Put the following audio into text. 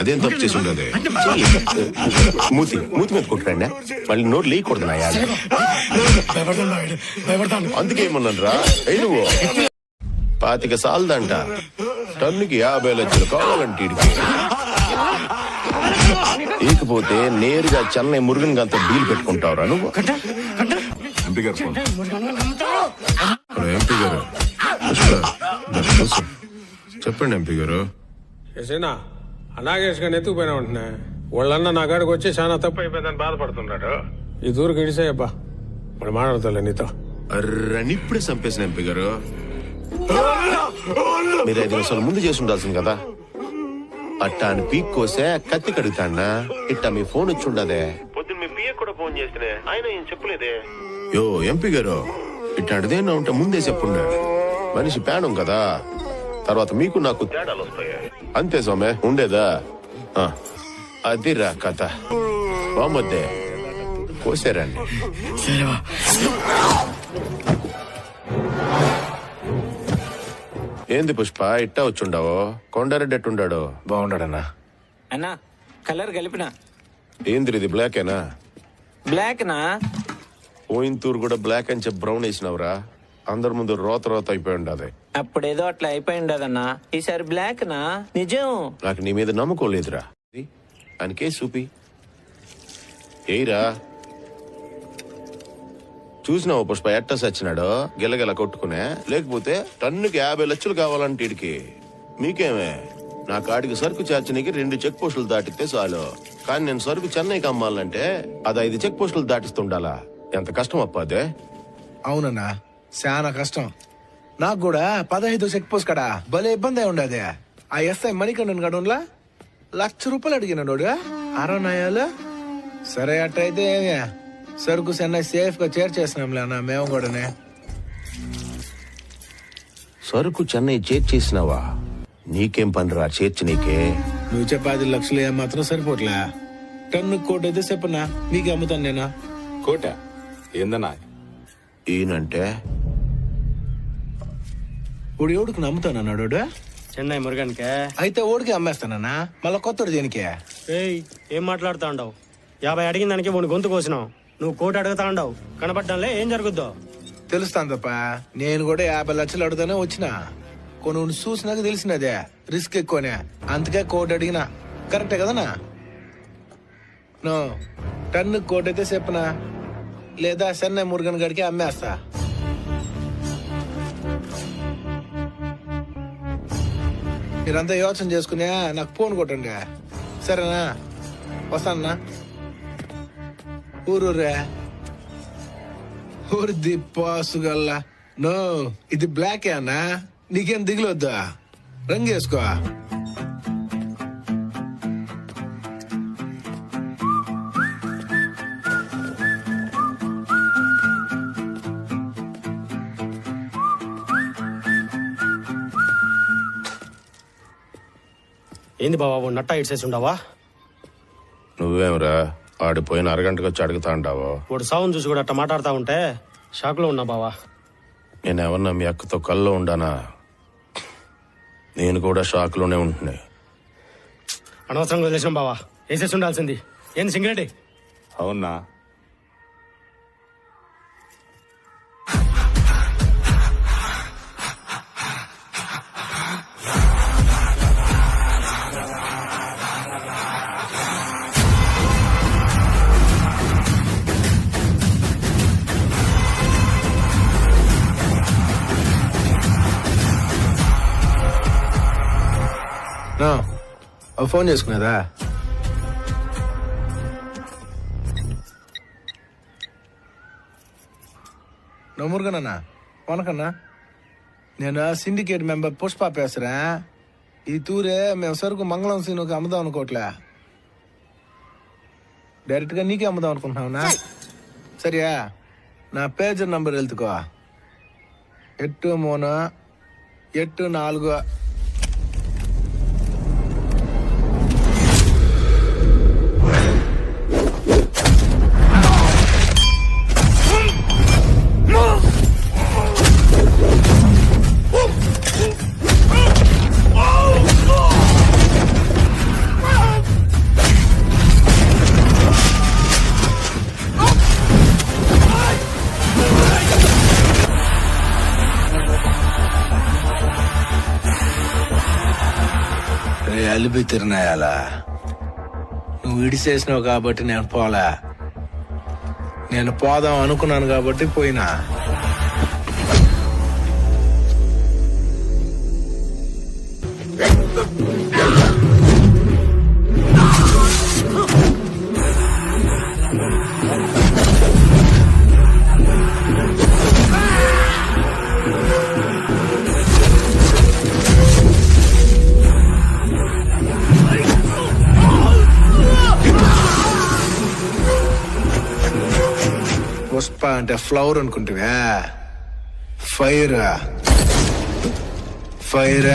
అదేం తప్పు చేసి ఉండదు. మూతి మూతి మీద కొట్టురండి, మళ్ళీ నోరు లేకూడదున్నాయా? అందుకే ఏమన్నాను రా, నువ్వు 25 సాలదంట, టన్నుకి 50 లక్షలు కావాలంటే ఇకపోతే నేరుగా చెన్నై మురుగన్ గాంతో డీల్ పెట్టుకుంటావురా నువ్వు. ఎంపీ గారు ఎంపీ గారు చెప్పండి. ఎంపీ గారు ఏసేనా అనాగేష్ గారిని ఎత్తుకుపోయినా ఉంటున్నా, వాళ్ళన్న నా కాడికి వచ్చి చాలా తప్పు అయిపోయిందని బాధపడుతున్నాడు. ఈ దూరికి ఇడిసాయబ్బా, మరి మాట్లాడతాలే నీతో. అర్రని ఇప్పుడే చంపేసిన ఎంపీ గారు. మీరు 5 నిమిషాలు ముందు చేసి ఉండాల్సింది కదా. అట్టా అని పీక్ కోసే కత్తి కడుగుతాన్నా, ఇట్టా మీ ఫోన్ వచ్చి ఉండదే. పొద్దున్న మీ పిఏ కూడా ఫోన్ చేస్తే ఆయన ఏం చెప్పలేదే. యో ఎంపీ గారు, ఇట్లాంటిదేనా ఉంటే ముందే చెప్పుండే. మనిషి పేడం కదా, తర్వాత మీకు నాకు తేడాలు వస్తాయి. అంతే సోమే ఉండేదా. అది రా కథ. బామ్మద్దే కోసారండి. ఏంది పుష్ప ఇట్టా వచ్చుండావో? కొండారెడ్డి ఎట్టుండాడు? బాగుండాడన్నా. అన్నా కలర్ కలిపిన. ఏంది ఇది బ్లాకేనా? బ్లాక్ నా పోయినతూరు కూడా బ్లాక్ అని చెప్పి బ్రౌన్ వేసినవరా. అందరి ముందు రోత రోత అయిపోయి ఉండదు. అప్పుడేదో అట్లా అయిపోయి ఉండదన్నా, ఈసారి బ్లాక్ నా నిజం. నాకు నీ మీద నమ్మకం లేదురా. ఆయనకే చూపి ఏయిరా. చూసినావు పుష్ప ఎట్ట సచ్చినాడో, గిలగిల కొట్టుకునే. లేకపోతే టన్నుకి 50 లక్షలు కావాలంటే ఇడికి. మీకేమే, నా కాడికి సరుకు చేర్చనీకి 2 చెక్ పోస్టులు దాటితే చాలు. కానీ నేను సరుకు చెన్నైకి అమ్మాలంటే అది 5 చెక్ పోస్టులు దాటిస్తుండాలా. ఎంత కష్టం అప్పాదే. అవునన్నా, చాలా కష్టం. నాకు కూడా 15 చెక్ పోస్ట్ కడా భలే ఇబ్బంది ఉండదు. ఆ ఎస్ఐ మణికండన్ గడున్లా ₹1,00,000 అడిగినాడు. అరవనాయాలు సరే అట్టయితే సరుకు చెన్నై సేఫ్ గా చేర్చేసినాంలే అన్న. మేము కూడానే సరుకు చెన్నై చేర్చేసినావా? నీకేం పనిరా చేర్చి నీకే. నువ్వు చెప్పే 10 లక్షలు ఏమాత్రం సరిపోట్లే. టన్ను కోటి అయితే చెప్పనా, నీకు అమ్ముతాను నేనా. కోట ఏందన్నా? ఈయనంటే ఇప్పుడు ఎవడికి నమ్ముతానన్నాడు? చెన్నై మురుగన్కే అయితే ఓడికి అమ్మేస్తానన్నా. మళ్ళా కొత్తడు దేనికి? ఏయ్ ఏం మాట్లాడుతా ఉండవు? 50 అడిగిన దానికి 1 గొంతు కోసినావు. నువ్వు కోటి అడుగుతా ఉండవు, కనపడ్డంలే ఏం జరుగుద్దో తెలుస్తాను తప్ప. నేను కూడా 50 లక్షలు అడుగుతానే వచ్చిన. కొన్ని చూసినాక తెలిసినదే రిస్క్ ఎక్కువనే, అందుకే కోటి అడిగినా. కరెక్టే కదనా? నో టన్ను కోటి అయితే చెప్పనా, లేదా చెన్నై మురుగన్ గడికి అమ్మేస్తా. మీరంతా యోచన చేసుకునే నాకు ఫోన్ కొట్టండి, సరేనా? వస్తానన్నా. ఊరూరే ఊరి దిప్పాసుగల్లా. నో ఇది బ్లాకే అన్నా, నీకేం దిగులొద్దా, రంగేసుకో. ఏంది బాబా నట్టా ఇడ్సేసి ఉండవా? నువ్వేమరా ఆడిపోయిన అరగంటకు వచ్చి అడుగుతా ఉంటావో? వాడు సావును చూసి కూడా అట్ట మాట్లాడుతా ఉంటే షాక్ లో ఉన్నా బావా. నేనేమన్నా మీ అక్కతో కల్లో ఉండానా? నేను కూడా షాక్ లోనే ఉంటున్నా. అనవసరంగా వదిలేసినాం బావా, వేసేసి ఉండాల్సింది. ఏంది సింగరెడ్డి? అవునా? ఫోన్ చేసుకునేదా? నమ్మురుగానన్నా వనకన్నా. నేను సిండికేట్ మెంబర్ పుష్ప పేసరా. ఈ తూరే మేము సరుకు మంగళం సీనుకి అమ్ముదాం అనుకోవట్లే, డైరెక్ట్ గా నీకే అమ్ముదాం అనుకుంటున్నావునా? సరియా, నా పేజర్ నంబర్ వెళ్తుకో. 8384. ఎల్బి తిరునాయాలా నువ్వు ఇడిసేసినావు కాబట్టి నేను పోలే. నేను పోదాం అనుకున్నాను కాబట్టి పోయినా. పుష్ప అంటే ఫ్లవర్ అనుకుంటువా? Fire fire